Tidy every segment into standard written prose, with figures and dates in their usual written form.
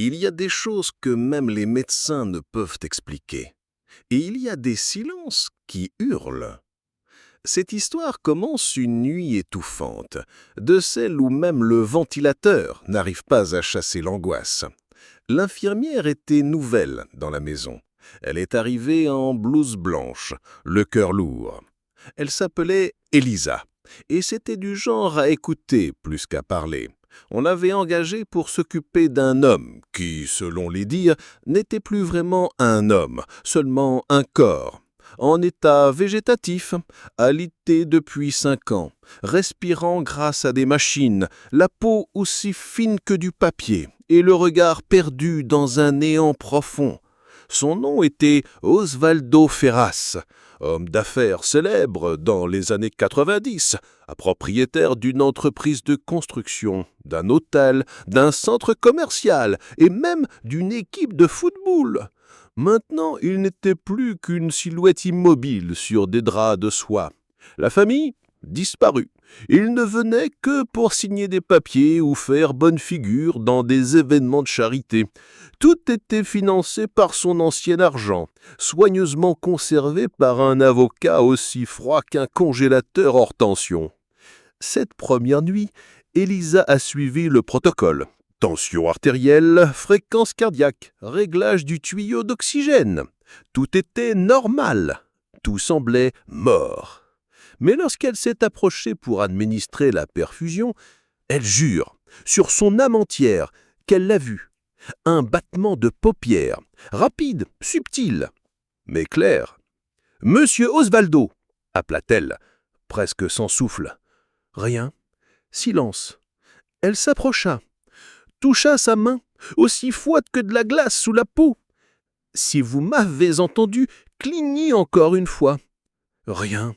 Il y a des choses que même les médecins ne peuvent expliquer. Et il y a des silences qui hurlent. Cette histoire commence une nuit étouffante, de celle où même le ventilateur n'arrive pas à chasser l'angoisse. L'infirmière était nouvelle dans la maison. Elle est arrivée en blouse blanche, le cœur lourd. Elle s'appelait Elisa, et c'était du genre à écouter plus qu'à parler. On l'avait engagée pour s'occuper d'un homme qui, selon les dires, n'était plus vraiment un homme, seulement un corps. En état végétatif, alité depuis 5 ans, respirant grâce à des machines, la peau aussi fine que du papier et le regard perdu dans un néant profond. Son nom était Osvaldo Ferras, homme d'affaires célèbre dans les années 90, propriétaire d'une entreprise de construction, d'un hôtel, d'un centre commercial et même d'une équipe de football. Maintenant, il n'était plus qu'une silhouette immobile sur des draps de soie. La famille disparue. Il ne venait que pour signer des papiers ou faire bonne figure dans des événements de charité. Tout était financé par son ancien argent, soigneusement conservé par un avocat aussi froid qu'un congélateur hors tension. Cette première nuit, Elisa a suivi le protocole. Tension artérielle, fréquence cardiaque, réglage du tuyau d'oxygène. Tout était normal. Tout semblait mort. Mais lorsqu'elle s'est approchée pour administrer la perfusion, elle jure, sur son âme entière, qu'elle l'a vu. Un battement de paupières, rapide, subtil, mais clair. « Monsieur Osvaldo !» appela-t-elle, presque sans souffle. Rien. Silence. Elle s'approcha, toucha sa main, aussi froide que de la glace sous la peau. « Si vous m'avez entendu, clignez encore une fois. » Rien.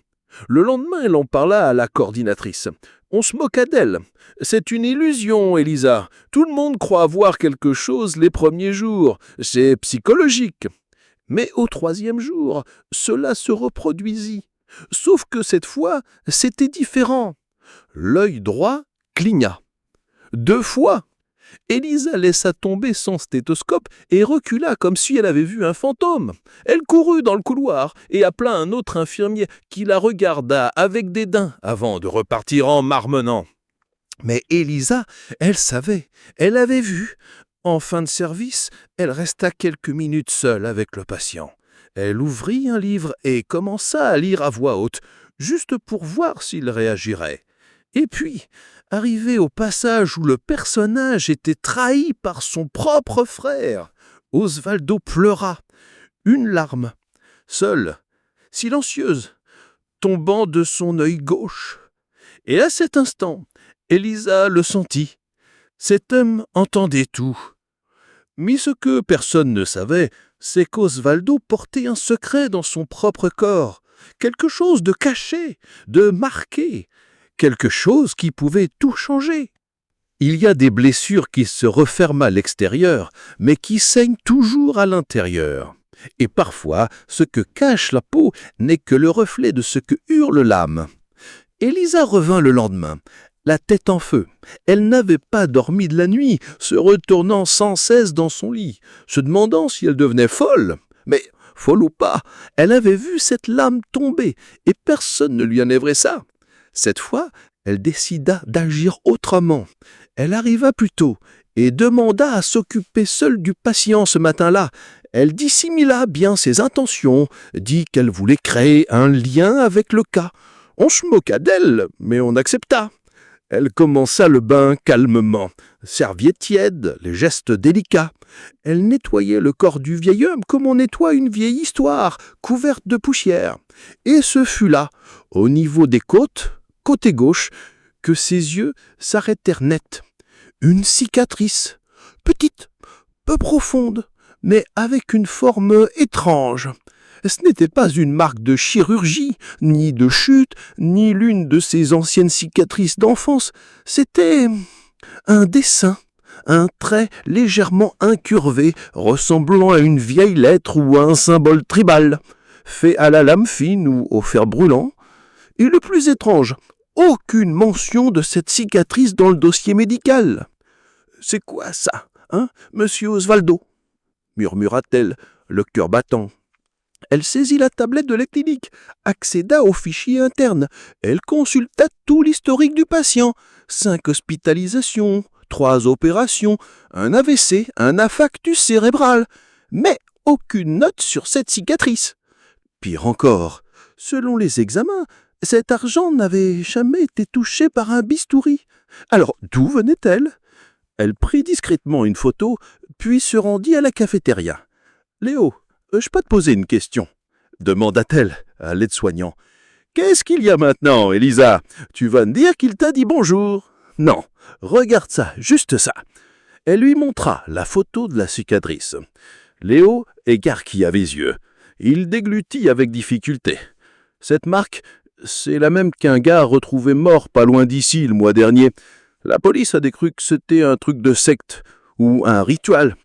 Le lendemain, elle en parla à la coordinatrice. On se moqua d'elle. « C'est une illusion, Elisa. Tout le monde croit voir quelque chose les premiers jours. C'est psychologique. » Mais au 3e jour, cela se reproduisit. Sauf que cette fois, c'était différent. L'œil droit cligna. 2 fois. Elisa laissa tomber son stéthoscope et recula comme si elle avait vu un fantôme. Elle courut dans le couloir et appela un autre infirmier qui la regarda avec dédain avant de repartir en marmonnant. Mais Elisa, elle savait, elle avait vu. En fin de service, elle resta quelques minutes seule avec le patient. Elle ouvrit un livre et commença à lire à voix haute, juste pour voir s'il réagirait. Et puis, arrivé au passage où le personnage était trahi par son propre frère, Osvaldo pleura, une larme, seule, silencieuse, tombant de son œil gauche. Et à cet instant, Elisa le sentit. Cet homme entendait tout. Mais ce que personne ne savait, c'est qu'Osvaldo portait un secret dans son propre corps, quelque chose de caché, de marqué, quelque chose qui pouvait tout changer. Il y a des blessures qui se referment à l'extérieur, mais qui saignent toujours à l'intérieur. Et parfois, ce que cache la peau n'est que le reflet de ce que hurle l'âme. Elisa revint le lendemain, la tête en feu. Elle n'avait pas dormi de la nuit, se retournant sans cesse dans son lit, se demandant si elle devenait folle. Mais, folle ou pas, elle avait vu cette lame tomber, et personne ne lui enlèverait ça. Cette fois, elle décida d'agir autrement. Elle arriva plus tôt et demanda à s'occuper seule du patient ce matin-là. Elle dissimula bien ses intentions, dit qu'elle voulait créer un lien avec le cas. On se moqua d'elle, mais on accepta. Elle commença le bain calmement, serviette tiède, les gestes délicats. Elle nettoyait le corps du vieil homme comme on nettoie une vieille histoire, couverte de poussière. Et ce fut là, au niveau des côtes, côté gauche, que ses yeux s'arrêtèrent net. Une cicatrice, petite, peu profonde, mais avec une forme étrange. Ce n'était pas une marque de chirurgie, ni de chute, ni l'une de ses anciennes cicatrices d'enfance. C'était un dessin, un trait légèrement incurvé, ressemblant à une vieille lettre ou à un symbole tribal, fait à la lame fine ou au fer brûlant. Et le plus étrange, aucune mention de cette cicatrice dans le dossier médical. « C'est quoi ça ? Hein, monsieur Osvaldo, murmura-t-elle, le cœur battant. Elle saisit la tablette de la clinique, accéda au fichier interne. Elle consulta tout l'historique du patient. 5 hospitalisations, 3 opérations, un AVC, un infarctus cérébral. Mais aucune note sur cette cicatrice. Pire encore, selon les examens, cet argent n'avait jamais été touché par un bistouri. Alors, d'où venait-elle? Elle prit discrètement une photo, puis se rendit à la cafétéria. « Léo, je peux te poser une question ?» demanda-t-elle à l'aide-soignant. « Qu'est-ce qu'il y a maintenant, Elisa? Tu vas me dire qu'il t'a dit bonjour. Non, regarde ça, juste ça. » Elle lui montra la photo de la cicatrice. Léo écarquilla les yeux. Il déglutit avec difficulté. Cette marque, c'est la même qu'un gars a retrouvé mort pas loin d'ici le mois dernier. La police a décru que c'était un truc de secte ou un rituel.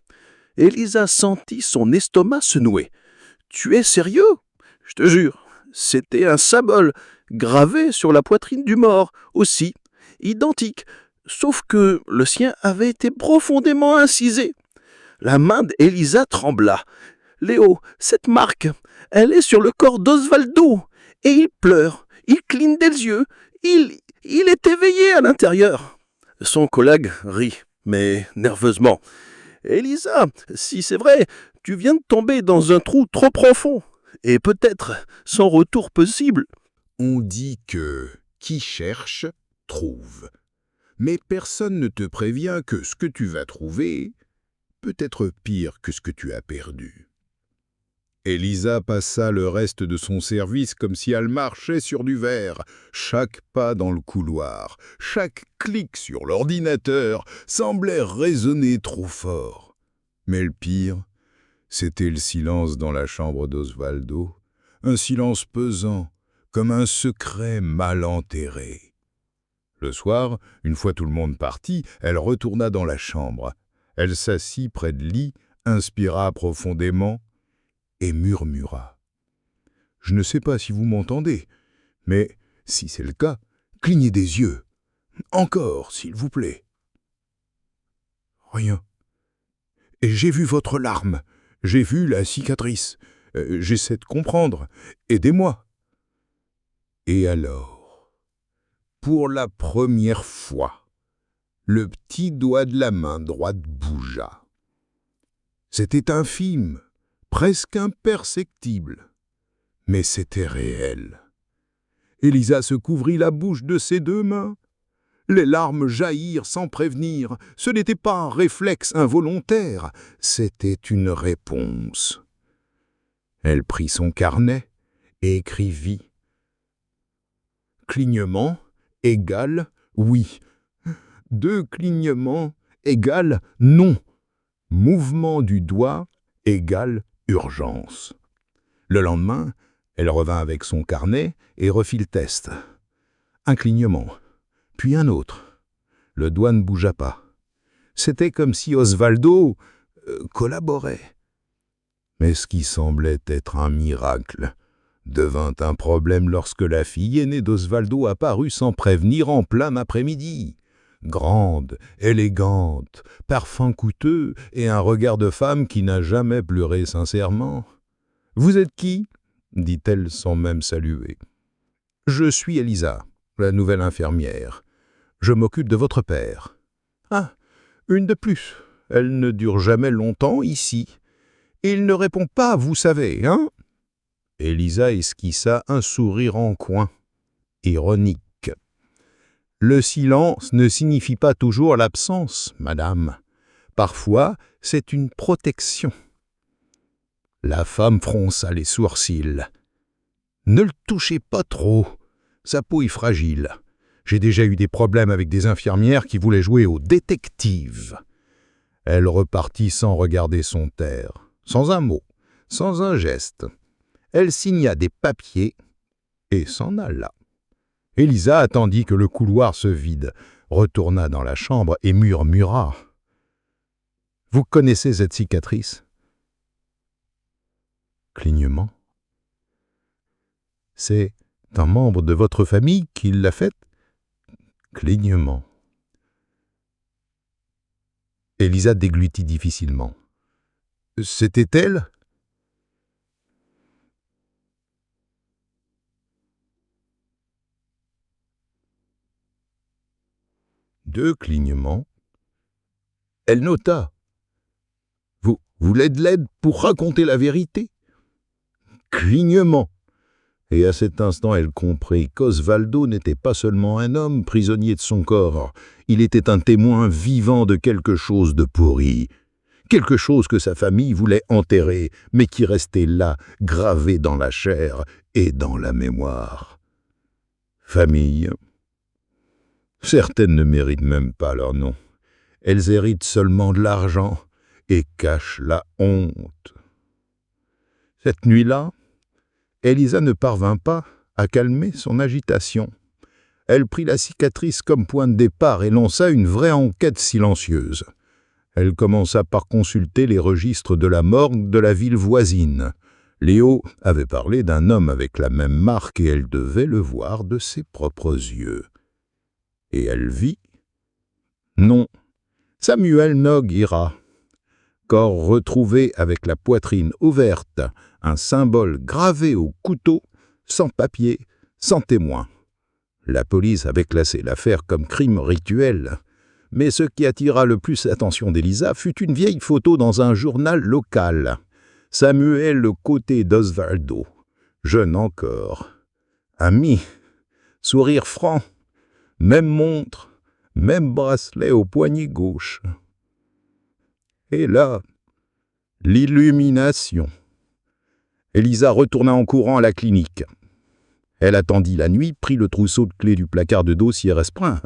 Elisa sentit son estomac se nouer. « Tu es sérieux? Je te jure, c'était un symbole gravé sur la poitrine du mort, aussi, identique, sauf que le sien avait été profondément incisé. » La main d'Elisa trembla. « Léo, cette marque, elle est sur le corps d'Osvaldo, et il pleure, il cligne des yeux, il est éveillé à l'intérieur. » Son collègue rit, mais nerveusement. « Elisa, si c'est vrai, tu viens de tomber dans un trou trop profond, et peut-être sans retour possible. » On dit que qui cherche, trouve. Mais personne ne te prévient que ce que tu vas trouver peut être pire que ce que tu as perdu. Elisa passa le reste de son service comme si elle marchait sur du verre. Chaque pas dans le couloir, chaque clic sur l'ordinateur semblait résonner trop fort. Mais le pire, c'était le silence dans la chambre d'Osvaldo, un silence pesant, comme un secret mal enterré. Le soir, une fois tout le monde parti, elle retourna dans la chambre. Elle s'assit près de lit, inspira profondément et murmura. « Je ne sais pas si vous m'entendez, mais si c'est le cas, clignez des yeux. Encore, s'il vous plaît. » Rien. Et j'ai vu votre larme, j'ai vu la cicatrice. J'essaie de comprendre. Aidez-moi. Et alors, pour la première fois, le petit doigt de la main droite bougea. C'était infime, presque imperceptible, mais c'était réel. Elisa se couvrit la bouche de ses 2 mains. Les larmes jaillirent sans prévenir. Ce n'était pas un réflexe involontaire, c'était une réponse. Elle prit son carnet et écrivit « Clignement égale oui. 2 clignements égale non. Mouvement du doigt égale urgence. » Le lendemain, elle revint avec son carnet et refit le test. Un clignement, puis un autre. Le doigt ne bougea pas. C'était comme si Osvaldo collaborait. Mais ce qui semblait être un miracle devint un problème lorsque la fille aînée d'Osvaldo apparut sans prévenir en plein après-midi. Grande, élégante, parfum coûteux et un regard de femme qui n'a jamais pleuré sincèrement. « Vous êtes qui ?» dit-elle sans même saluer. « Je suis Elisa, la nouvelle infirmière. Je m'occupe de votre père. »« Ah, une de plus. Elle ne dure jamais longtemps ici. Il ne répond pas, vous savez, hein ?» Elisa esquissa un sourire en coin, ironique. « Le silence ne signifie pas toujours l'absence, madame. Parfois, c'est une protection. » La femme fronça les sourcils. « Ne le touchez pas trop. Sa peau est fragile. J'ai déjà eu des problèmes avec des infirmières qui voulaient jouer au détective. » Elle repartit sans regarder son terre, sans un mot, sans un geste. Elle signa des papiers et s'en alla. Elisa attendit que le couloir se vide, retourna dans la chambre et murmura. « Vous connaissez cette cicatrice ?» Clignement. « C'est un membre de votre famille qui l'a faite ?» Clignement. Elisa déglutit difficilement. « C'était elle ?» Deux clignements. Elle nota. « Vous l'aide pour raconter la vérité ?» Clignement. Et à cet instant, elle comprit qu'Osvaldo n'était pas seulement un homme prisonnier de son corps, il était un témoin vivant de quelque chose de pourri, quelque chose que sa famille voulait enterrer, mais qui restait là, gravé dans la chair et dans la mémoire. Famille. Certaines ne méritent même pas leur nom. Elles héritent seulement de l'argent et cachent la honte. Cette nuit-là, Elisa ne parvint pas à calmer son agitation. Elle prit la cicatrice comme point de départ et lança une vraie enquête silencieuse. Elle commença par consulter les registres de la morgue de la ville voisine. Léo avait parlé d'un homme avec la même marque et elle devait le voir de ses propres yeux. Et elle vit. Non, Samuel Nogueira. Corps retrouvé avec la poitrine ouverte, un symbole gravé au couteau, sans papier, sans témoin. La police avait classé l'affaire comme crime rituel. Mais ce qui attira le plus l'attention d'Elisa fut une vieille photo dans un journal local. Samuel côté d'Osvaldo, jeune encore. Ami, sourire franc, même montre, même bracelet au poignet gauche. Et là, l'illumination. Elisa retourna en courant à la clinique. Elle attendit la nuit, prit le trousseau de clés du placard de dossier restreint,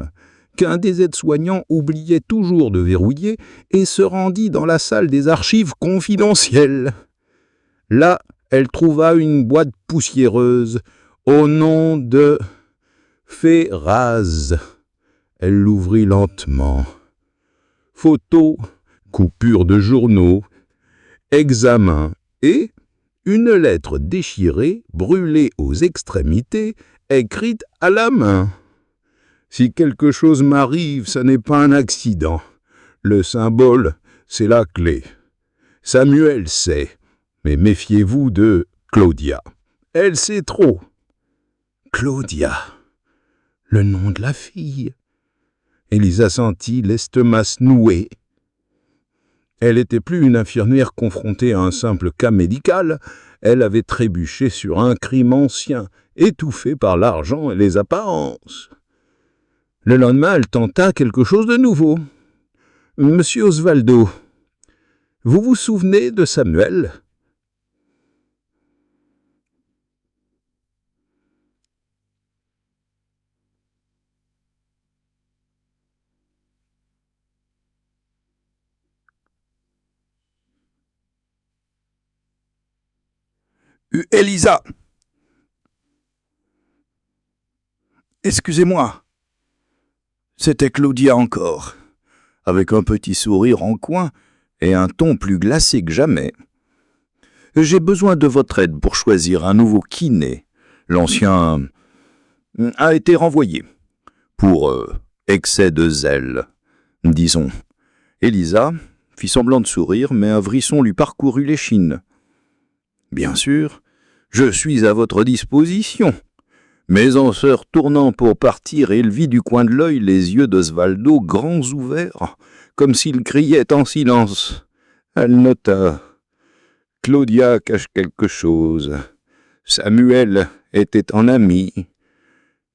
qu'un des aides-soignants oubliait toujours de verrouiller, et se rendit dans la salle des archives confidentielles. Là, elle trouva une boîte poussiéreuse au nom de Ferraz. Elle l'ouvrit lentement. Photos, coupures de journaux, examens et une lettre déchirée, brûlée aux extrémités, écrite à la main. Si quelque chose m'arrive, ce n'est pas un accident. Le symbole, c'est la clé. Samuel sait, mais méfiez-vous de Claudia. Elle sait trop. Claudia, le nom de la fille. Elisa sentit l'estomac se nouer. Elle n'était plus une infirmière confrontée à un simple cas médical, elle avait trébuché sur un crime ancien, étouffé par l'argent et les apparences. Le lendemain, elle tenta quelque chose de nouveau. « Monsieur Osvaldo, vous vous souvenez de Samuel ?» Elisa. Excusez-moi. C'était Claudia encore, avec un petit sourire en coin et un ton plus glacé que jamais. J'ai besoin de votre aide pour choisir un nouveau kiné. L'ancien a été renvoyé. Pour excès de zèle, disons. Elisa fit semblant de sourire, mais un frisson lui parcourut l'échine. Bien sûr, je suis à votre disposition. Mais en se retournant pour partir, elle vit du coin de l'œil les yeux d'Osvaldo grands ouverts, comme s'il criait en silence. Elle nota. Claudia cache quelque chose. Samuel était un ami.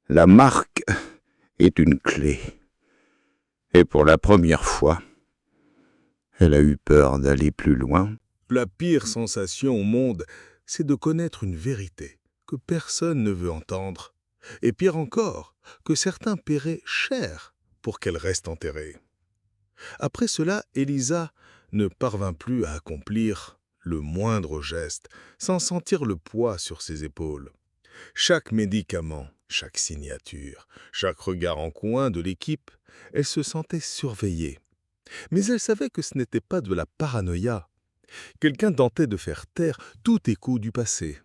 La marque est une clé. Et pour la première fois, elle a eu peur d'aller plus loin. La pire sensation au monde, c'est de connaître une vérité que personne ne veut entendre, et pire encore, que certains paieraient cher pour qu'elle reste enterrée. Après cela, Elisa ne parvint plus à accomplir le moindre geste sans sentir le poids sur ses épaules. Chaque médicament, chaque signature, chaque regard en coin de l'équipe, elle se sentait surveillée. Mais elle savait que ce n'était pas de la paranoïa. Quelqu'un tentait de faire taire tout écho du passé.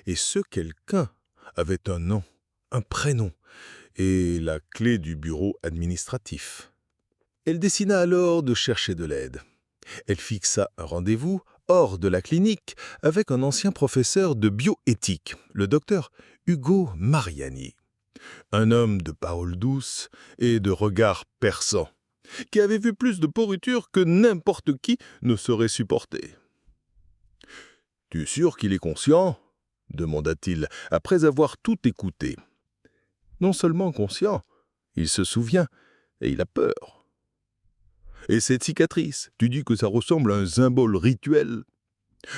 Et ce quelqu'un avait un nom, un prénom et la clé du bureau administratif. Elle décida alors de chercher de l'aide. Elle fixa un rendez-vous hors de la clinique avec un ancien professeur de bioéthique, le docteur Ugo Mariani. Un homme de parole douce et de regard perçant, qui avait vu plus de pourriture que n'importe qui ne saurait supporter. « Tu es sûr qu'il est conscient ?» demanda-t-il, après avoir tout écouté. « Non seulement conscient, il se souvient et il a peur. » « Et cette cicatrice, tu dis que ça ressemble à un symbole rituel.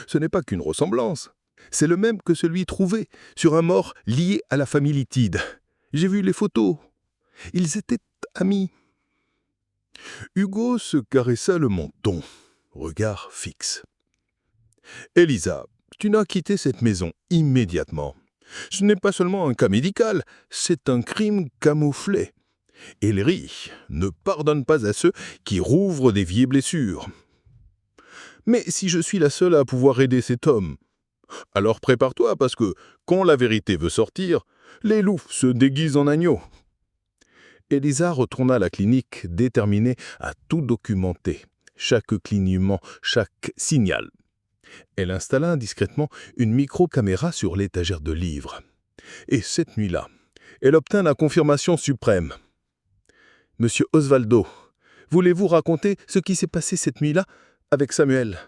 Ce n'est pas qu'une ressemblance, c'est le même que celui trouvé sur un mort lié à la famille Litide. J'ai vu les photos. Ils étaient amis. » Ugo se caressa le menton, regard fixe. « Elisa, tu n'as quitté cette maison immédiatement. Ce n'est pas seulement un cas médical, c'est un crime camouflé. Ellery ne pardonne pas à ceux qui rouvrent des vieilles blessures. Mais si je suis la seule à pouvoir aider cet homme, alors prépare-toi parce que, quand la vérité veut sortir, les loups se déguisent en agneaux. » Elisa retourna à la clinique déterminée à tout documenter, chaque clignement, chaque signal. Elle installa discrètement une micro-caméra sur l'étagère de livres. Et cette nuit-là, elle obtint la confirmation suprême. « Monsieur Osvaldo, voulez-vous raconter ce qui s'est passé cette nuit-là avec Samuel ?»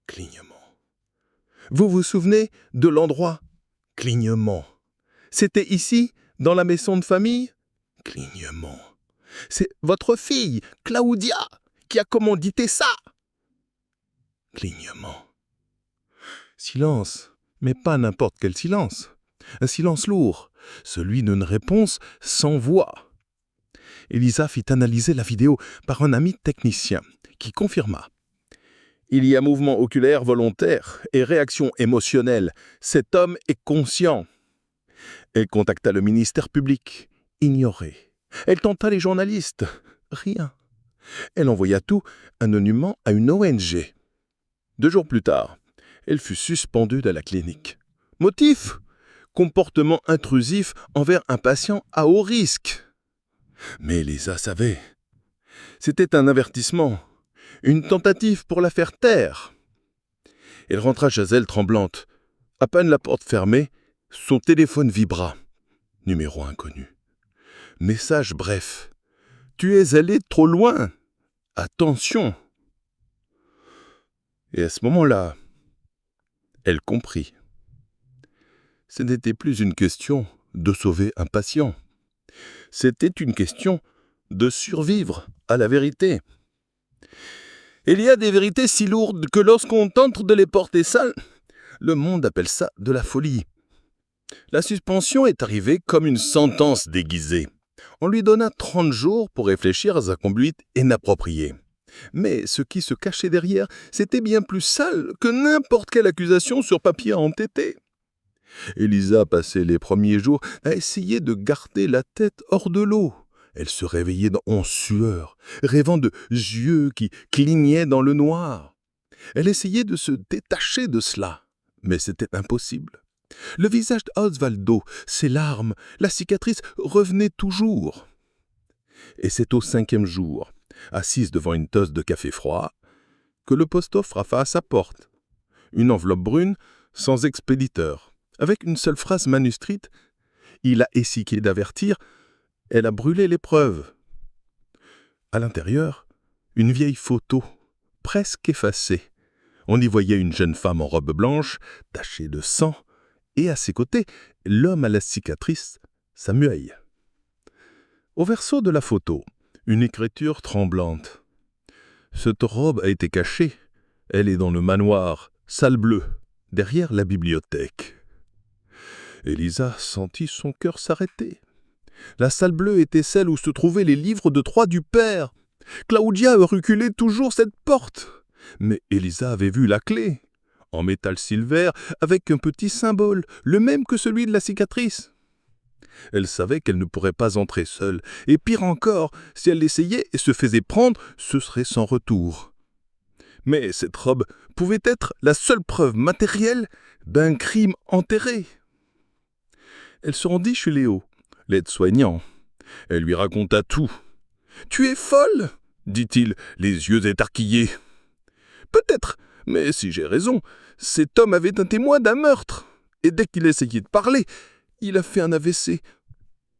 Clignement. « Vous vous souvenez de l'endroit ?» Clignement. « C'était ici, dans la maison de famille ?» Clignement. « C'est votre fille, Claudia, qui a commandité ça ?» Clignement. Silence, mais pas n'importe quel silence. Un silence lourd, celui d'une réponse sans voix. Elisa fit analyser la vidéo par un ami technicien, qui confirma. Il y a mouvement oculaire volontaire et réaction émotionnelle. Cet homme est conscient. Elle contacta le ministère public. Ignoré. Elle tenta les journalistes. Rien. Elle envoya tout anonymement à une ONG. 2 jours plus tard, elle fut suspendue de la clinique. Motif ? Comportement intrusif envers un patient à haut risque. Mais Elisa savait. C'était un avertissement, une tentative pour la faire taire. Elle rentra chez elle tremblante. À peine la porte fermée, son téléphone vibra. Numéro inconnu. Message bref. « Tu es allé trop loin. Attention !» Et à ce moment-là, elle comprit. Ce n'était plus une question de sauver un patient. C'était une question de survivre à la vérité. Il y a des vérités si lourdes que lorsqu'on tente de les porter sales, le monde appelle ça de la folie. La suspension est arrivée comme une sentence déguisée. On lui donna 30 jours pour réfléchir à sa conduite inappropriée. Mais ce qui se cachait derrière, c'était bien plus sale que n'importe quelle accusation sur papier entêté. Elisa passait les premiers jours à essayer de garder la tête hors de l'eau. Elle se réveillait en sueur, rêvant de yeux qui clignaient dans le noir. Elle essayait de se détacher de cela, mais c'était impossible. Le visage d'Osvaldo, ses larmes, la cicatrice revenaient toujours. Et c'est au 5e jour, assise devant une tasse de café froid, que le posto frappa à sa porte. Une enveloppe brune, sans expéditeur, avec une seule phrase manuscrite. Il a essayé d'avertir, elle a brûlé les preuves. À l'intérieur, une vieille photo, presque effacée. On y voyait une jeune femme en robe blanche, tachée de sang, et à ses côtés, l'homme à la cicatrice, Samuel. Au verso de la photo, une écriture tremblante. Cette robe a été cachée. Elle est dans le manoir, salle bleue, derrière la bibliothèque. Elisa sentit son cœur s'arrêter. La salle bleue était celle où se trouvaient les livres de droit du père. Claudia reculait toujours cette porte. Mais Elisa avait vu la clé, en métal silver, avec un petit symbole, le même que celui de la cicatrice. Elle savait qu'elle ne pourrait pas entrer seule, et pire encore, si elle l'essayait et se faisait prendre, ce serait sans retour. Mais cette robe pouvait être la seule preuve matérielle d'un crime enterré. Elle se rendit chez Léo, l'aide-soignant. Elle lui raconta tout. « Tu es folle !» dit-il, les yeux écarquillés. Peut-être, mais si j'ai raison, cet homme avait un témoin d'un meurtre, et dès qu'il essayait de parler, il a fait un AVC.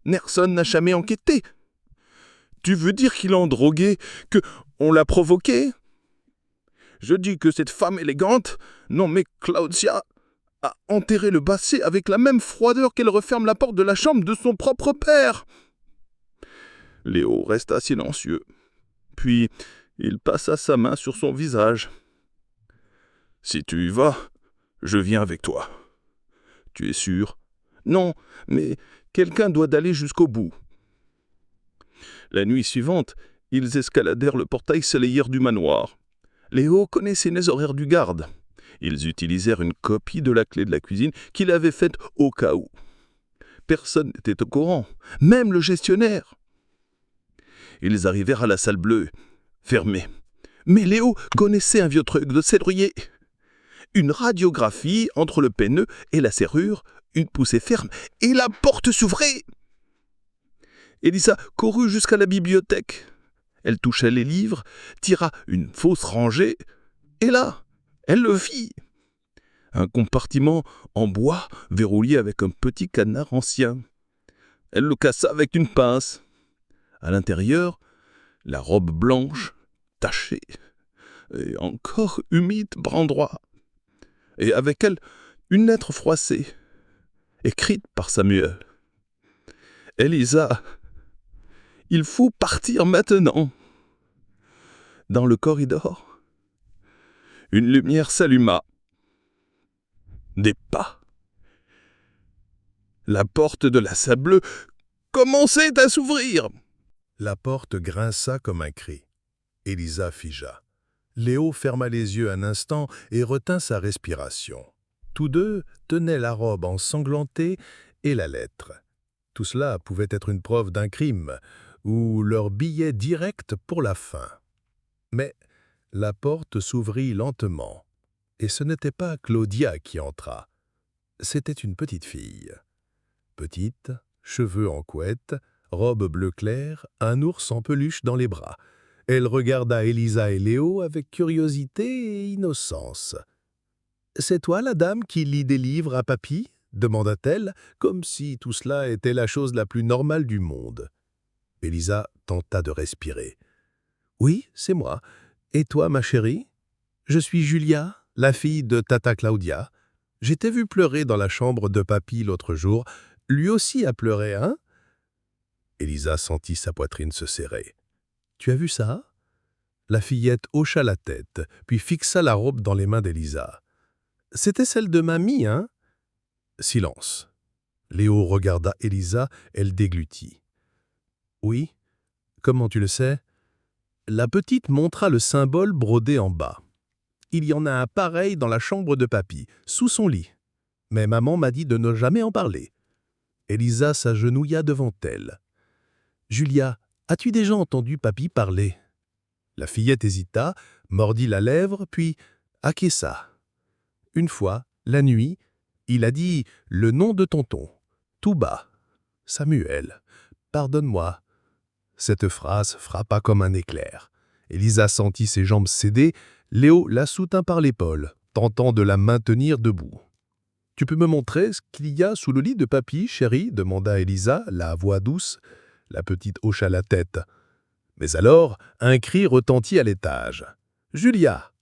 Nelson n'a jamais enquêté. Tu veux dire qu'il a drogué, que on l'a provoqué? Je dis que cette femme élégante, nommée Claudia, a enterré le basset avec la même froideur qu'elle referme la porte de la chambre de son propre père. Léo resta silencieux. Puis, il passa sa main sur son visage. « Si tu y vas, je viens avec toi. Tu es sûr? Non, mais quelqu'un doit aller jusqu'au bout. » La nuit suivante, ils escaladèrent le portail soleillère du manoir. Léo connaissait les horaires du garde. Ils utilisèrent une copie de la clé de la cuisine qu'il avait faite au cas où. Personne n'était au courant, même le gestionnaire. Ils arrivèrent à la salle bleue, fermée. Mais Léo connaissait un vieux truc de serrurier. Une radiographie entre le peineux et la serrure, une poussée ferme, et la porte s'ouvrait. Élisa courut jusqu'à la bibliothèque. Elle toucha les livres, tira une fausse rangée, et là, elle le vit. Un compartiment en bois verrouillé avec un petit canard ancien. Elle le cassa avec une pince. À l'intérieur, la robe blanche, tachée, et encore humide bras droit. Et avec elle, une lettre froissée, écrite par Samuel. « Élisa, il faut partir maintenant. » Dans le corridor, une lumière s'alluma. Des pas. La porte de la salle bleue commençait à s'ouvrir. La porte grinça comme un cri. Élisa figea. Léo ferma les yeux un instant et retint sa respiration. Tous deux tenaient la robe ensanglantée et la lettre. Tout cela pouvait être une preuve d'un crime ou leur billet direct pour la fin. Mais la porte s'ouvrit lentement, et ce n'était pas Claudia qui entra. C'était une petite fille. Petite, cheveux en couette, robe bleu clair, un ours en peluche dans les bras. Elle regarda Élisa et Léo avec curiosité et innocence. « C'est toi la dame qui lit des livres à papy ?» demanda-t-elle, comme si tout cela était la chose la plus normale du monde. Élisa tenta de respirer. « Oui, c'est moi. Et toi, ma chérie? Je suis Julia, la fille de Tata Claudia. Je t'ai vu pleurer dans la chambre de papy l'autre jour. Lui aussi a pleuré, hein ?» Élisa sentit sa poitrine se serrer. « Tu as vu ça ?» La fillette hocha la tête, puis fixa la robe dans les mains d'Élisa. « C'était celle de mamie, hein ?» Silence. Léo regarda Élisa, elle déglutit. « Oui, comment tu le sais ?» La petite montra le symbole brodé en bas. « Il y en a un pareil dans la chambre de papy, sous son lit. Mais maman m'a dit de ne jamais en parler. » Élisa s'agenouilla devant elle. « Julia, as-tu déjà entendu papy parler ?» La fillette hésita, mordit la lèvre, puis acquiesça. Une fois, la nuit, il a dit le nom de tonton, tout bas. « Samuel, pardonne-moi. » Cette phrase frappa comme un éclair. Élisa sentit ses jambes céder. Léo la soutint par l'épaule, tentant de la maintenir debout. « Tu peux me montrer ce qu'il y a sous le lit de papy, chérie ?» demanda Élisa, la voix douce. La petite hocha la tête. Mais alors, un cri retentit à l'étage. « Julia !»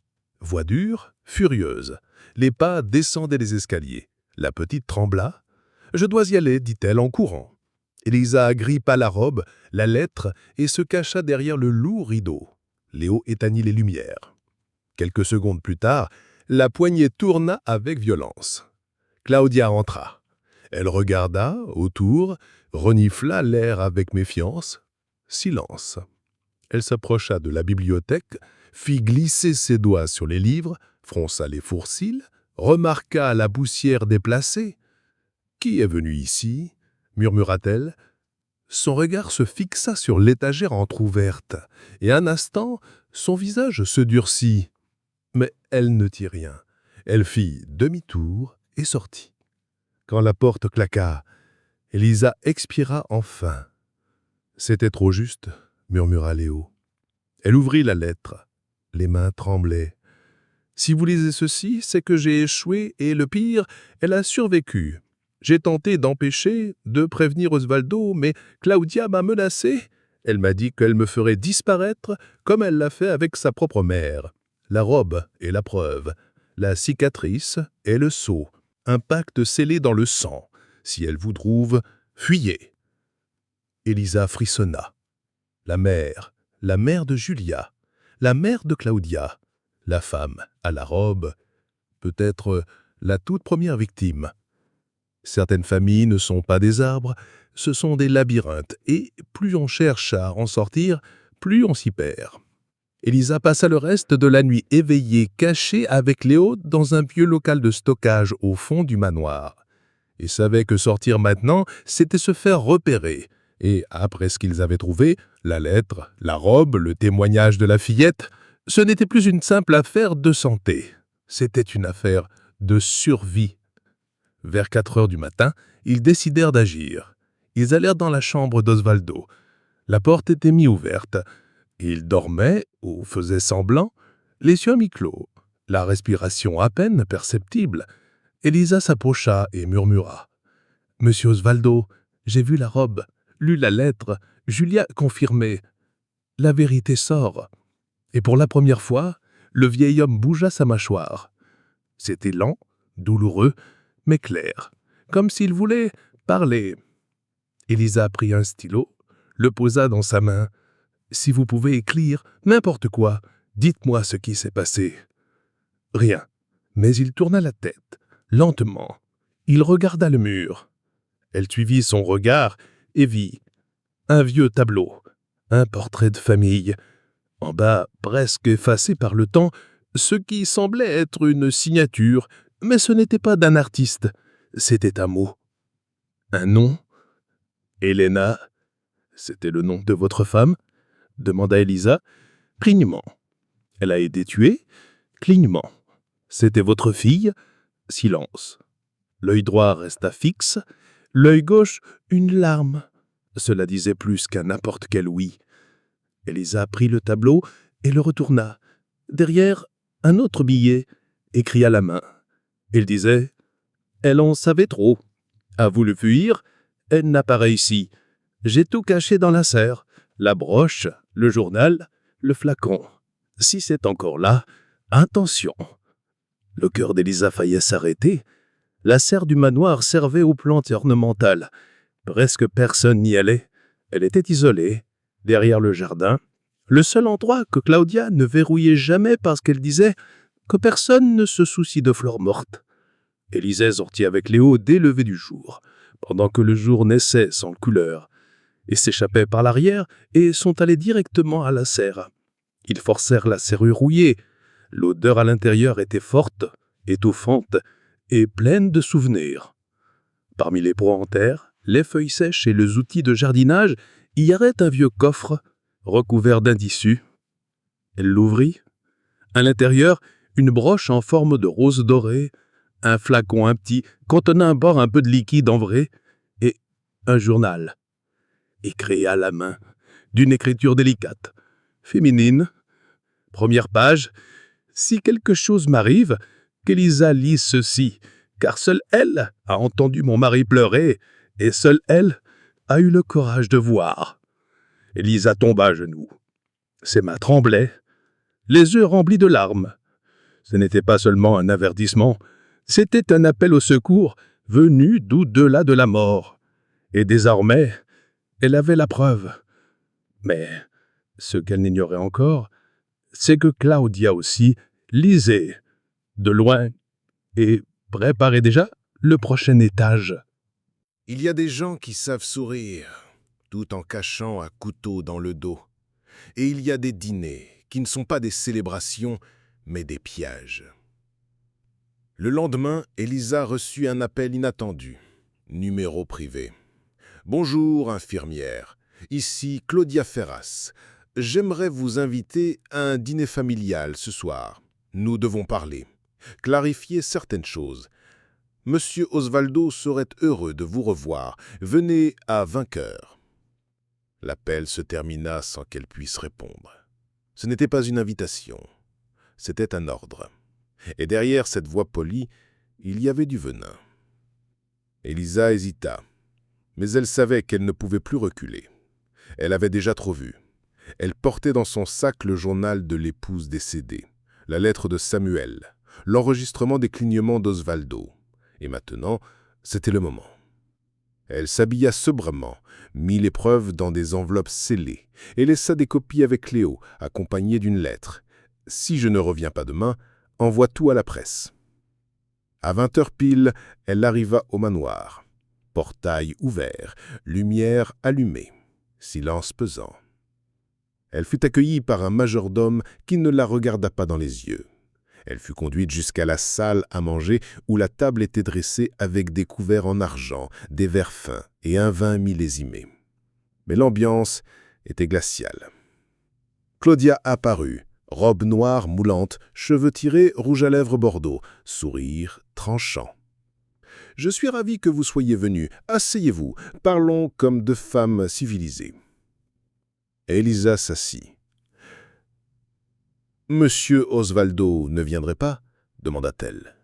Voix dure, furieuse. Les pas descendaient les escaliers. La petite trembla. « Je dois y aller, dit-elle en courant. » Élisa agrippa la robe, la lettre, et se cacha derrière le lourd rideau. Léo éteignit les lumières. Quelques secondes plus tard, la poignée tourna avec violence. Claudia entra. Elle regarda autour, renifla l'air avec méfiance. Silence. Elle s'approcha de la bibliothèque, fit glisser ses doigts sur les livres, fronça les sourcils, remarqua la poussière déplacée. « Qui est venu ici ?» murmura-t-elle. Son regard se fixa sur l'étagère entr'ouverte, et un instant, son visage se durcit. Mais elle ne dit rien. Elle fit demi-tour et sortit. Quand la porte claqua, Élisa expira enfin. « C'était trop juste », murmura Léo. Elle ouvrit la lettre. Les mains tremblaient. « Si vous lisez ceci, c'est que j'ai échoué et le pire, elle a survécu. J'ai tenté d'empêcher, de prévenir Osvaldo, mais Claudia m'a menacé. Elle m'a dit qu'elle me ferait disparaître comme elle l'a fait avec sa propre mère. La robe est la preuve. La cicatrice est le sceau. Un pacte scellé dans le sang. Si elle vous trouve, fuyez. » Elisa frissonna. La mère de Julia, la mère de Claudia, la femme à la robe, peut-être la toute première victime. Certaines familles ne sont pas des arbres, ce sont des labyrinthes, et plus on cherche à en sortir, plus on s'y perd. Elisa passa le reste de la nuit éveillée, cachée avec Léo dans un vieux local de stockage au fond du manoir, et savait que sortir maintenant, c'était se faire repérer. Et après ce qu'ils avaient trouvé, la lettre, la robe, le témoignage de la fillette, ce n'était plus une simple affaire de santé, c'était une affaire de survie. Vers 4 heures du matin, ils décidèrent d'agir. Ils allèrent dans la chambre d'Osvaldo. La porte était mi-ouverte. Il dormait, ou faisait semblant, les yeux mi-clos, la respiration à peine perceptible. Elisa s'approcha et murmura. « Monsieur Osvaldo, j'ai vu la robe, lu la lettre, Julia confirmait. La vérité sort. » Et pour la première fois, le vieil homme bougea sa mâchoire. C'était lent, douloureux, mais clair, comme s'il voulait parler. Elisa prit un stylo, le posa dans sa main. « Si vous pouvez écrire n'importe quoi, dites-moi ce qui s'est passé. » Rien, mais il tourna la tête, lentement. Il regarda le mur. Elle suivit son regard et vit un vieux tableau, un portrait de famille. En bas, presque effacé par le temps, ce qui semblait être une signature, mais ce n'était pas d'un artiste, c'était un mot. Un nom. Helena, c'était le nom de votre femme ? Demanda Elisa. Clignement. Elle a été tuée ? Clignement. C'était votre fille ? Silence. L'œil droit resta fixe, l'œil gauche une larme. Cela disait plus qu'un n'importe quel oui. Elisa prit le tableau et le retourna. Derrière, un autre billet, écrit à la main. Il disait « Elle en savait trop. A voulu fuir, elle n'a pas réussi. J'ai tout caché dans la serre, la broche, le journal, le flacon. Si c'est encore là, attention !» Le cœur d'Elisa faillait s'arrêter. La serre du manoir servait aux plantes ornementales. Presque personne n'y allait. Elle était isolée, derrière le jardin, le seul endroit que Claudia ne verrouillait jamais parce qu'elle disait que personne ne se soucie de fleurs mortes. Élisa sortit avec Léo dès le lever du jour, pendant que le jour naissait sans couleur, et s'échappaient par l'arrière et sont allés directement à la serre. Ils forcèrent la serrure rouillée. L'odeur à l'intérieur était forte, étouffante et pleine de souvenirs. Parmi les pots en terre, les feuilles sèches et les outils de jardinage, il y avait un vieux coffre recouvert d'un tissu. Elle l'ouvrit. À l'intérieur, une broche en forme de rose dorée, un flacon petit contenant un bord un peu de liquide en vrai et un journal, écrit à la main, d'une écriture délicate, féminine. Première page. Si quelque chose m'arrive, qu'Elisa lise ceci, car seule elle a entendu mon mari pleurer, et seule elle a eu le courage de voir. Elisa tomba à genoux. Ses mains tremblaient, les yeux remplis de larmes. Ce n'était pas seulement un avertissement, c'était un appel au secours venu d'au-delà de la mort. Et désormais, elle avait la preuve. Mais ce qu'elle n'ignorait encore, c'est que Claudia aussi lisait de loin et préparait déjà le prochain étage. Il y a des gens qui savent sourire, tout en cachant un couteau dans le dos. Et il y a des dîners qui ne sont pas des célébrations, mais des pièges. Le lendemain, Elisa reçut un appel inattendu. Numéro privé. « Bonjour, infirmière. Ici Claudia Ferras. J'aimerais vous inviter à un dîner familial ce soir. Nous devons parler, clarifier certaines choses. Monsieur Osvaldo serait heureux de vous revoir. Venez à 20 heures. » L'appel se termina sans qu'elle puisse répondre. Ce n'était pas une invitation, c'était un ordre. Et derrière cette voix polie, il y avait du venin. Élisa hésita, mais elle savait qu'elle ne pouvait plus reculer. Elle avait déjà trop vu. Elle portait dans son sac le journal de l'épouse décédée, la lettre de Samuel, l'enregistrement des clignements d'Osvaldo. Et maintenant, c'était le moment. Elle s'habilla sobrement, mit les preuves dans des enveloppes scellées et laissa des copies avec Léo, accompagnées d'une lettre. « Si je ne reviens pas demain, envoie tout à la presse. » À 20h pile, elle arriva au manoir. Portail ouvert, lumière allumée, silence pesant. Elle fut accueillie par un majordome qui ne la regarda pas dans les yeux. Elle fut conduite jusqu'à la salle à manger où la table était dressée avec des couverts en argent, des verres fins et un vin millésimé. Mais l'ambiance était glaciale. Claudia apparut, robe noire moulante, cheveux tirés, rouge à lèvres bordeaux, sourire tranchant. « Je suis ravi que vous soyez venus. Asseyez-vous. Parlons comme deux femmes civilisées. » Élisa s'assit. « Monsieur Osvaldo ne viendrait pas ?» demanda-t-elle.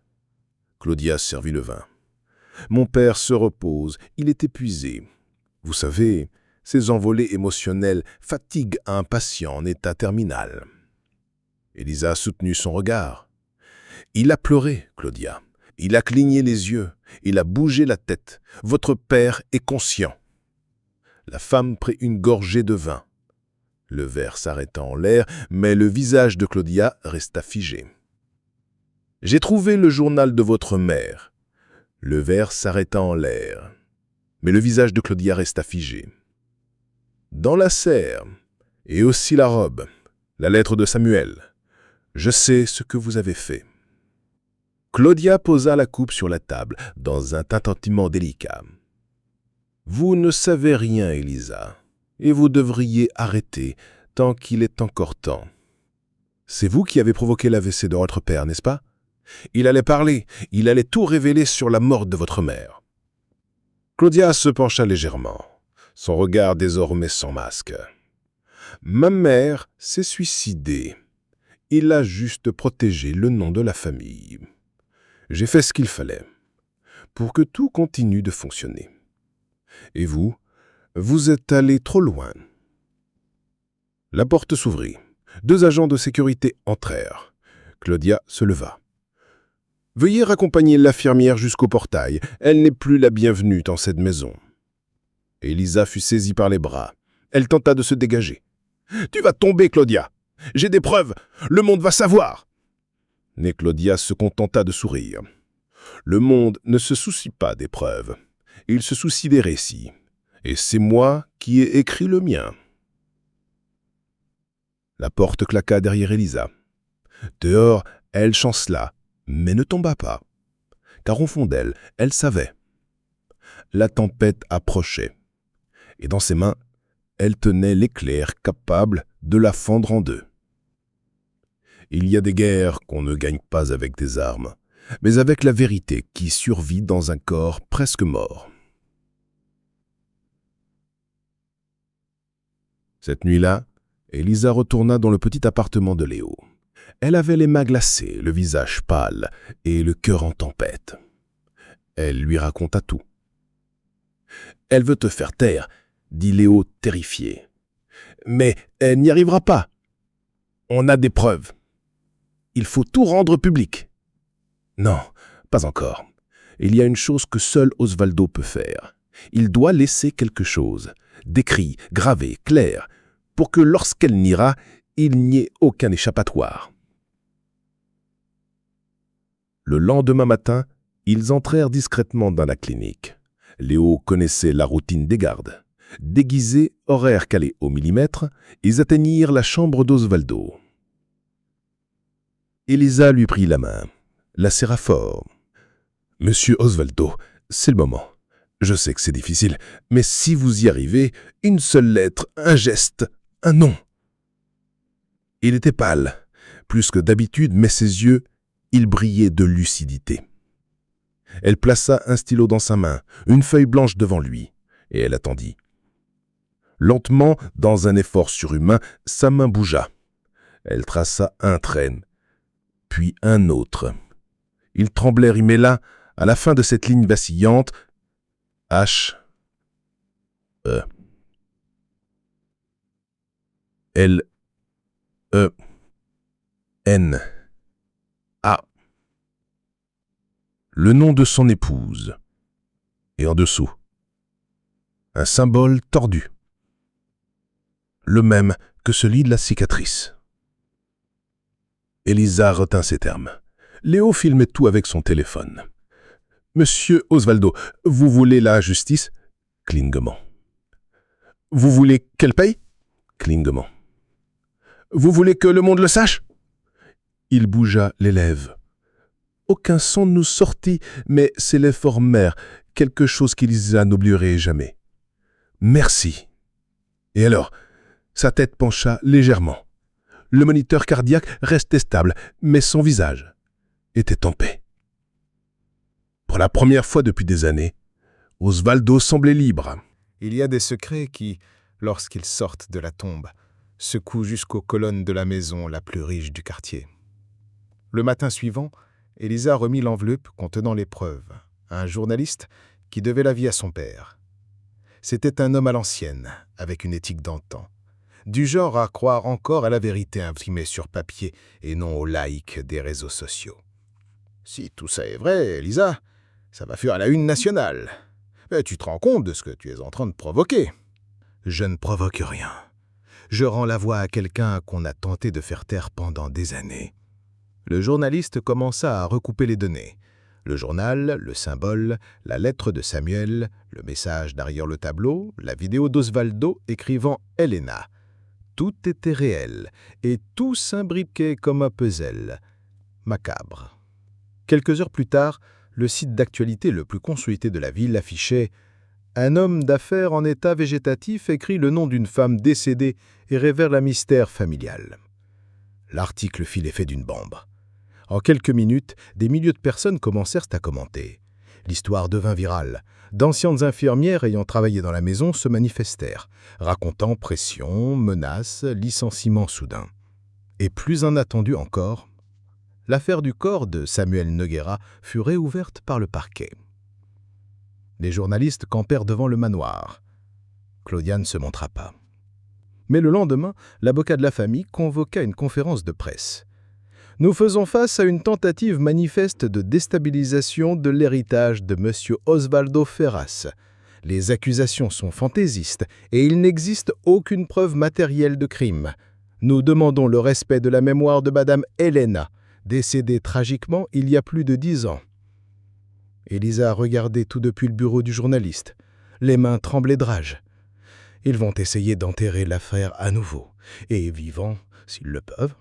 Claudia servit le vin. « Mon père se repose, il est épuisé. Vous savez, ces envolées émotionnelles fatiguent un patient en état terminal. » Élisa soutenu son regard. « Il a pleuré, Claudia. Il a cligné les yeux. Il a bougé la tête. Votre père est conscient. » La femme prit une gorgée de vin. Le verre s'arrêta en l'air, mais le visage de Claudia resta figé. « J'ai trouvé le journal de votre mère. » Le verre s'arrêta en l'air, mais le visage de Claudia resta figé. « Dans la serre, et aussi la robe, la lettre de Samuel. Je sais ce que vous avez fait. » Claudia posa la coupe sur la table, dans un tintinnement délicat. « Vous ne savez rien, Élisa. Et vous devriez arrêter tant qu'il est encore temps. C'est vous qui avez provoqué l'AVC de votre père, n'est-ce pas? Il allait parler, il allait tout révéler sur la mort de votre mère. » Claudia se pencha légèrement, son regard désormais sans masque. « Ma mère s'est suicidée. Il a juste protégé le nom de la famille. J'ai fait ce qu'il fallait pour que tout continue de fonctionner. Et vous êtes allé trop loin. » La porte s'ouvrit. 2 agents de sécurité entrèrent. Claudia se leva. « Veuillez raccompagner l'infirmière jusqu'au portail. Elle n'est plus la bienvenue dans cette maison. » Élisa fut saisie par les bras. Elle tenta de se dégager. « Tu vas tomber, Claudia. J'ai des preuves. Le monde va savoir. » Mais Claudia se contenta de sourire. Le monde ne se soucie pas des preuves. Il se soucie des récits. Et c'est moi qui ai écrit le mien. La porte claqua derrière Élisa. Dehors, elle chancela, mais ne tomba pas. Car au fond d'elle, elle savait. La tempête approchait. Et dans ses mains, elle tenait l'éclair capable de la fendre en deux. Il y a des guerres qu'on ne gagne pas avec des armes, mais avec la vérité qui survit dans un corps presque mort. Cette nuit-là, Élisa retourna dans le petit appartement de Léo. Elle avait les mains glacées, le visage pâle et le cœur en tempête. Elle lui raconta tout. « Elle veut te faire taire, » dit Léo terrifié. « Mais elle n'y arrivera pas. On a des preuves. Il faut tout rendre public. » « Non, pas encore. Il y a une chose que seul Osvaldo peut faire. Il doit laisser quelque chose, décrit, gravé, clair, pour que lorsqu'elle n'ira, il n'y ait aucun échappatoire. » Le lendemain matin, ils entrèrent discrètement dans la clinique. Léo connaissait la routine des gardes. Déguisés, horaires calés au millimètre, ils atteignirent la chambre d'Osvaldo. Élisa lui prit la main, la serra fort. « Monsieur Osvaldo, c'est le moment. Je sais que c'est difficile, mais si vous y arrivez, une seule lettre, un geste, un nom. » Il était pâle, plus que d'habitude, mais ses yeux, ils brillaient de lucidité. Elle plaça un stylo dans sa main, une feuille blanche devant lui, et elle attendit. Lentement, dans un effort surhumain, sa main bougea. Elle traça un trait, puis un autre. Il tremblait et mêla, à la fin de cette ligne vacillante, H, E, L, E, N, A. Le nom de son épouse. Et en dessous, un symbole tordu. Le même que celui de la cicatrice. Elisa retint ces termes. Léo filmait tout avec son téléphone. « Monsieur Osvaldo, vous voulez la justice ?» Clignement. « Vous voulez qu'elle paye ?» Clignement. « Vous voulez que le monde le sache ?» Il bougea les lèvres. Aucun son nous sortit, mais ses lèvres formèrent quelque chose qu'Elisa n'oublierait jamais. « Merci. » Et alors, sa tête pencha légèrement. Le moniteur cardiaque restait stable, mais son visage était en paix. Pour la première fois depuis des années, Osvaldo semblait libre. Il y a des secrets qui, lorsqu'ils sortent de la tombe, secouent jusqu'aux colonnes de la maison la plus riche du quartier. Le matin suivant, Elisa remit l'enveloppe contenant les preuves à un journaliste qui devait la vie à son père. C'était un homme à l'ancienne, avec une éthique d'antan, du genre à croire encore à la vérité imprimée sur papier et non aux laïcs des réseaux sociaux. Si tout ça est vrai, Elisa, ça va faire la une nationale. Mais tu te rends compte de ce que tu es en train de provoquer. Je ne provoque rien. Je rends la voix à quelqu'un qu'on a tenté de faire taire pendant des années. Le journaliste commença à recouper les données. Le journal, le symbole, la lettre de Samuel, le message derrière le tableau, la vidéo d'Osvaldo écrivant « Elena ». Tout était réel, et tout s'imbriquait comme un puzzle. Macabre. Quelques heures plus tard, le site d'actualité le plus consulté de la ville affichait « Un homme d'affaires en état végétatif écrit le nom d'une femme décédée et révèle un mystère familial ». L'article fit l'effet d'une bombe. En quelques minutes, des milliers de personnes commencèrent à commenter. L'histoire devint virale. D'anciennes infirmières ayant travaillé dans la maison se manifestèrent, racontant pression, menaces, licenciements soudains. Et plus inattendu encore, l'affaire du corps de Samuel Noguera fut réouverte par le parquet. Les journalistes campèrent devant le manoir. Claudia ne se montra pas. Mais le lendemain, l'avocat de la famille convoqua une conférence de presse. « Nous faisons face à une tentative manifeste de déstabilisation de l'héritage de M. Osvaldo Ferraz. Les accusations sont fantaisistes et il n'existe aucune preuve matérielle de crime. Nous demandons le respect de la mémoire de Madame Elena, décédée tragiquement il y a plus de 10 ans. » Elisa regardait tout depuis le bureau du journaliste. Les mains tremblaient de rage. Ils vont essayer d'enterrer l'affaire à nouveau, et vivants, s'ils le peuvent.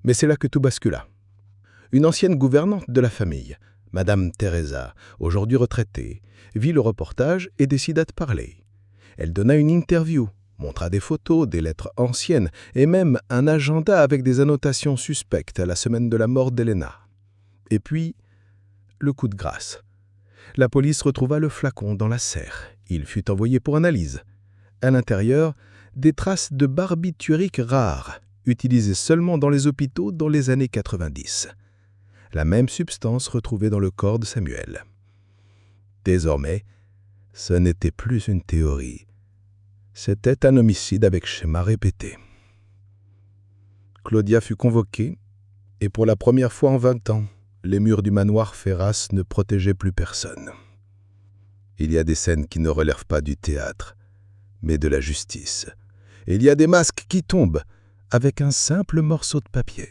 Mais c'est là que tout bascula. Une ancienne gouvernante de la famille, Madame Teresa, aujourd'hui retraitée, vit le reportage et décida de parler. Elle donna une interview, montra des photos, des lettres anciennes et même un agenda avec des annotations suspectes à la semaine de la mort d'Elena. Et puis, le coup de grâce. La police retrouva le flacon dans la serre. Il fut envoyé pour analyse. À l'intérieur, des traces de barbiturique rares, utilisées seulement dans les hôpitaux dans les années 90. La même substance retrouvée dans le corps de Samuel. Désormais, ce n'était plus une théorie. C'était un homicide avec schéma répété. Claudia fut convoquée, et pour la première fois en 20 ans, les murs du manoir Ferraz ne protégeaient plus personne. Il y a des scènes qui ne relèvent pas du théâtre, mais de la justice. Et il y a des masques qui tombent avec un simple morceau de papier.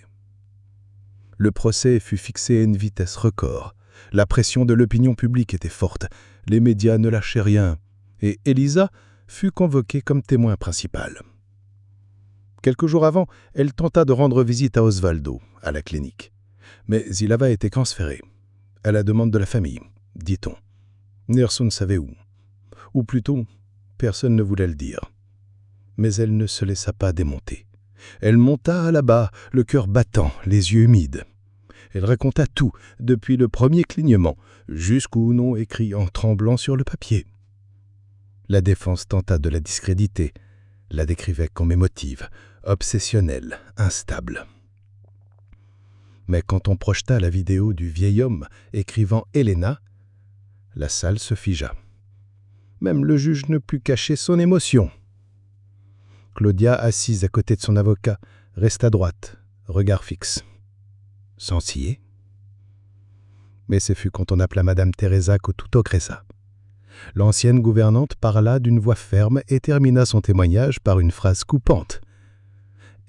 Le procès fut fixé à une vitesse record. La pression de l'opinion publique était forte. Les médias ne lâchaient rien. Et Elisa fut convoquée comme témoin principal. Quelques jours avant, elle tenta de rendre visite à Osvaldo, à la clinique. Mais il avait été transféré, à la demande de la famille, dit-on. Personne ne savait où. Ou plutôt, personne ne voulait le dire. Mais elle ne se laissa pas démonter. Elle monta là-bas, le cœur battant, les yeux humides. Elle raconta tout, depuis le premier clignement, jusqu'au nom écrit en tremblant sur le papier. La défense tenta de la discréditer, la décrivait comme émotive, obsessionnel, instable. Mais quand on projeta la vidéo du vieil homme écrivant Helena, la salle se figea. Même le juge ne put cacher son émotion. Claudia, assise à côté de son avocat, resta droite, regard fixe. Sans ciller. Mais ce fut quand on appela Madame Teresa que tout ogressa. L'ancienne gouvernante parla d'une voix ferme et termina son témoignage par une phrase coupante.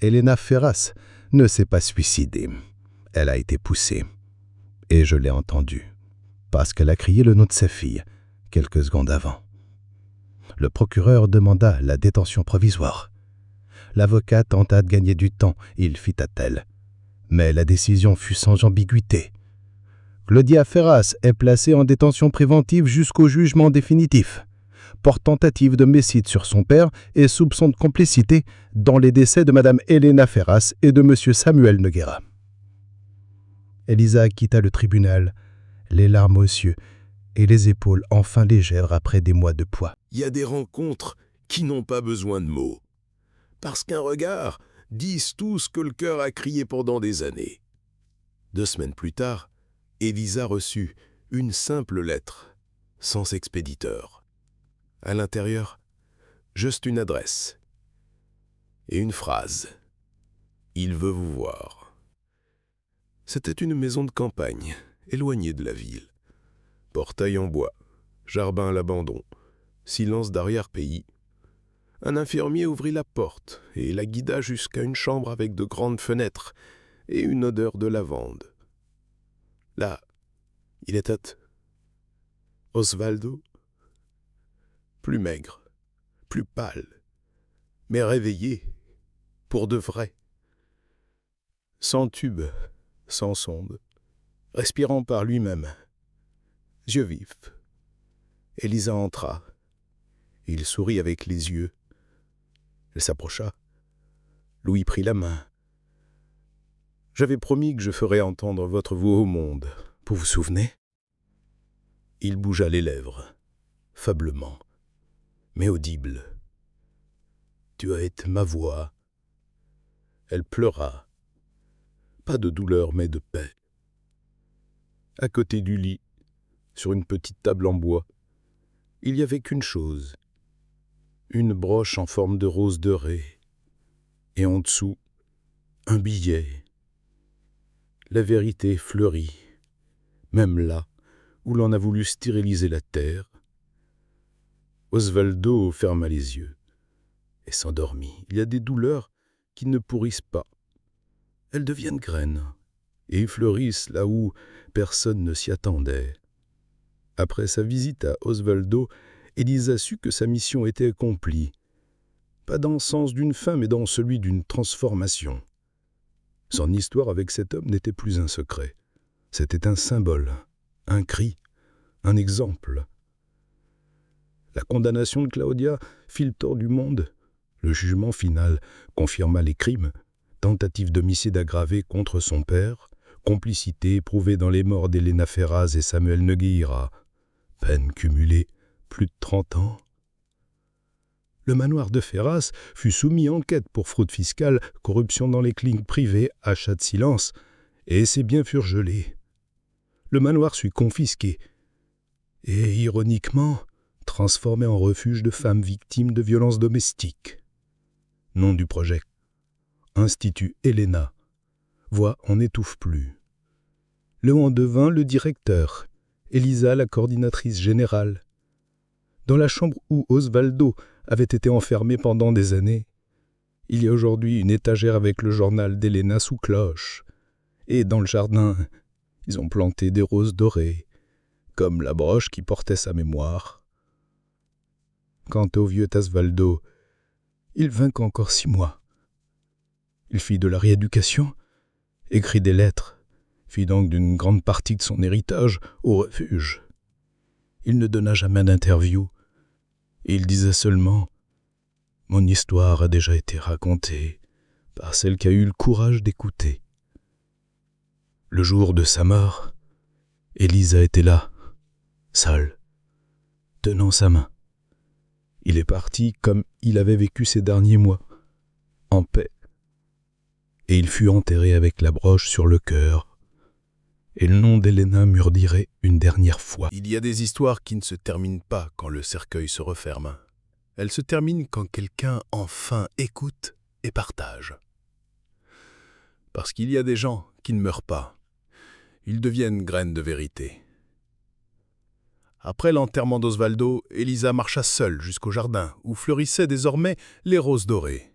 Helena Ferras ne s'est pas suicidée. Elle a été poussée. Et je l'ai entendue, parce qu'elle a crié le nom de sa fille, quelques secondes avant. Le procureur demanda la détention provisoire. L'avocat tenta de gagner du temps, il fit attelle. Mais la décision fut sans ambiguïté. Claudia Ferras est placée en détention préventive jusqu'au jugement définitif, pour tentative d'homicide sur son père et soupçon de complicité dans les décès de Madame Helena Ferras et de Monsieur Samuel Noguera. Elisa quitta le tribunal, les larmes aux yeux et les épaules enfin légères après des mois de poids. Il y a des rencontres qui n'ont pas besoin de mots, parce qu'un regard dit tout ce que le cœur a crié pendant des années. 2 semaines plus tard, Elisa reçut une simple lettre, sans expéditeur. À l'intérieur, juste une adresse et une phrase. « Il veut vous voir ». C'était une maison de campagne, éloignée de la ville. Portail en bois, jardin à l'abandon, silence d'arrière-pays. Un infirmier ouvrit la porte et la guida jusqu'à une chambre avec de grandes fenêtres et une odeur de lavande. Là, il était Osvaldo, plus maigre, plus pâle, mais réveillé, pour de vrai. Sans tube, sans sonde, respirant par lui-même, yeux vifs. Elisa entra. Il sourit avec les yeux. Elle s'approcha. Louis prit la main. « J'avais promis que je ferais entendre votre voix au monde. Vous vous souvenez ?» Il bougea les lèvres, faiblement, mais audible. « Tu as été ma voix. » Elle pleura. Pas de douleur, mais de paix. À côté du lit, sur une petite table en bois, il n'y avait qu'une chose. Une broche en forme de rose dorée. Et en dessous, un billet. La vérité fleurit, même là où l'on a voulu stériliser la terre. Osvaldo ferma les yeux et s'endormit. Il y a des douleurs qui ne pourrissent pas. Elles deviennent graines et fleurissent là où personne ne s'y attendait. Après sa visite à Osvaldo, Elisa sut que sa mission était accomplie. Pas dans le sens d'une fin, mais dans celui d'une transformation. Son histoire avec cet homme n'était plus un secret. C'était un symbole, un cri, un exemple. La condamnation de Claudia fit le tour du monde. Le jugement final confirma les crimes, tentative d'homicide aggravé contre son père, complicité éprouvée dans les morts d'Helena Ferras et Samuel Nogueira, peine cumulée, plus de 30 ans. Le manoir de Ferras fut soumis à enquête pour fraude fiscale, corruption dans les cliniques privées, achat de silence, et ses biens furent gelés. Le manoir fut confisqué et, ironiquement, transformé en refuge de femmes victimes de violences domestiques. Nom du projet. Institut Helena. Voix on n'étouffe plus. Léon devint le directeur, Elisa la coordinatrice générale. Dans la chambre où Osvaldo avait été enfermé pendant des années, il y a aujourd'hui une étagère avec le journal d'Helena sous cloche. Et dans le jardin, ils ont planté des roses dorées, comme la broche qui portait sa mémoire. Quant au vieux Osvaldo, il vint qu'encore 6 mois. Il fit de la rééducation, écrit des lettres, fit donc d'une grande partie de son héritage au refuge. Il ne donna jamais d'interview. Il disait seulement « Mon histoire a déjà été racontée par celle qui a eu le courage d'écouter. » Le jour de sa mort, Elisa était là, seule, tenant sa main. Il est parti comme il avait vécu ces derniers mois, en paix, et il fut enterré avec la broche sur le cœur. Et le nom d'Héléna murdirait une dernière fois. Il y a des histoires qui ne se terminent pas quand le cercueil se referme. Elles se terminent quand quelqu'un enfin écoute et partage. Parce qu'il y a des gens qui ne meurent pas. Ils deviennent graines de vérité. Après l'enterrement d'Osvaldo, Elisa marcha seule jusqu'au jardin où fleurissaient désormais les roses dorées.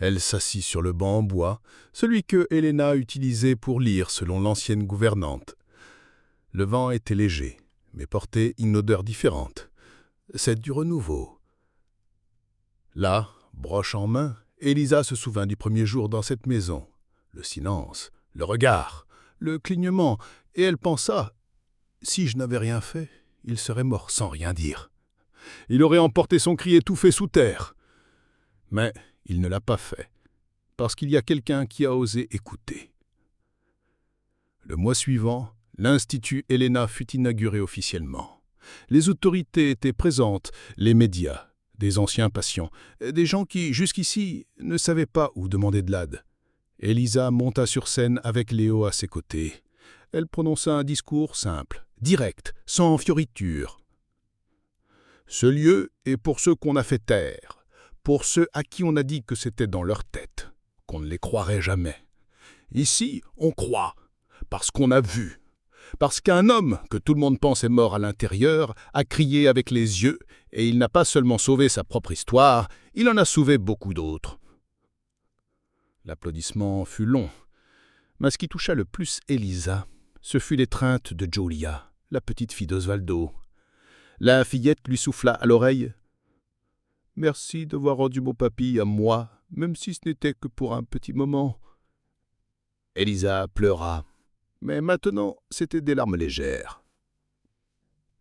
Elle s'assit sur le banc en bois, celui que Héléna utilisait pour lire selon l'ancienne gouvernante. Le vent était léger, mais portait une odeur différente. C'est du renouveau. Là, broche en main, Elisa se souvint du premier jour dans cette maison. Le silence, le regard, le clignement, et elle pensa « Si je n'avais rien fait, il serait mort sans rien dire. Il aurait emporté son cri étouffé sous terre. » Mais il ne l'a pas fait, parce qu'il y a quelqu'un qui a osé écouter. Le mois suivant, l'Institut Héléna fut inauguré officiellement. Les autorités étaient présentes, les médias, des anciens patients, des gens qui, jusqu'ici, ne savaient pas où demander de l'aide. Elisa monta sur scène avec Léo à ses côtés. Elle prononça un discours simple, direct, sans fioriture. Ce lieu est pour ceux qu'on a fait taire, pour ceux à qui on a dit que c'était dans leur tête, qu'on ne les croirait jamais. Ici, on croit, parce qu'on a vu, parce qu'un homme, que tout le monde pense est mort à l'intérieur, a crié avec les yeux, et il n'a pas seulement sauvé sa propre histoire, il en a sauvé beaucoup d'autres. L'applaudissement fut long, mais ce qui toucha le plus Elisa, ce fut l'étreinte de Giulia, la petite fille d'Osvaldo. La fillette lui souffla à l'oreille « Merci d'avoir rendu mon papy à moi, même si ce n'était que pour un petit moment. » Elisa pleura, mais maintenant c'étaient des larmes légères.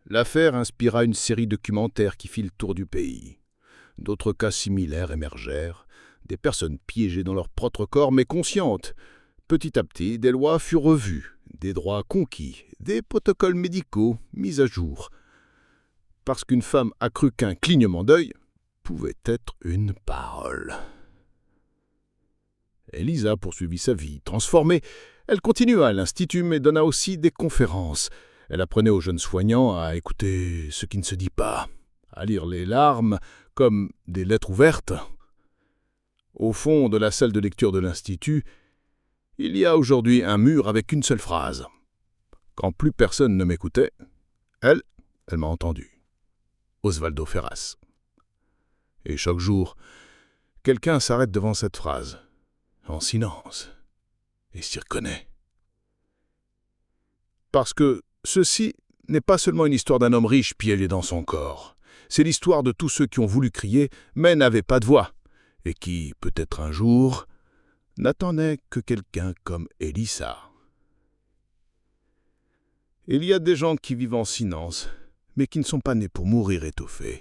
L'affaire inspira une série documentaire qui fit le tour du pays. D'autres cas similaires émergèrent, des personnes piégées dans leur propre corps mais conscientes. Petit à petit, des lois furent revues, des droits conquis, des protocoles médicaux mis à jour. Parce qu'une femme a cru qu'un clignement d'œil pouvait être une parole. Elisa poursuivit sa vie. Transformée, elle continua à l'Institut mais donna aussi des conférences. Elle apprenait aux jeunes soignants à écouter ce qui ne se dit pas, à lire les larmes comme des lettres ouvertes. Au fond de la salle de lecture de l'Institut, il y a aujourd'hui un mur avec une seule phrase. Quand plus personne ne m'écoutait, elle m'a entendu. Osvaldo Ferras. Et chaque jour, quelqu'un s'arrête devant cette phrase, en silence, et s'y reconnaît. Parce que ceci n'est pas seulement une histoire d'un homme riche piégé dans son corps. C'est l'histoire de tous ceux qui ont voulu crier, mais n'avaient pas de voix, et qui, peut-être un jour, n'attendaient que quelqu'un comme Elisa. Il y a des gens qui vivent en silence, mais qui ne sont pas nés pour mourir étouffés.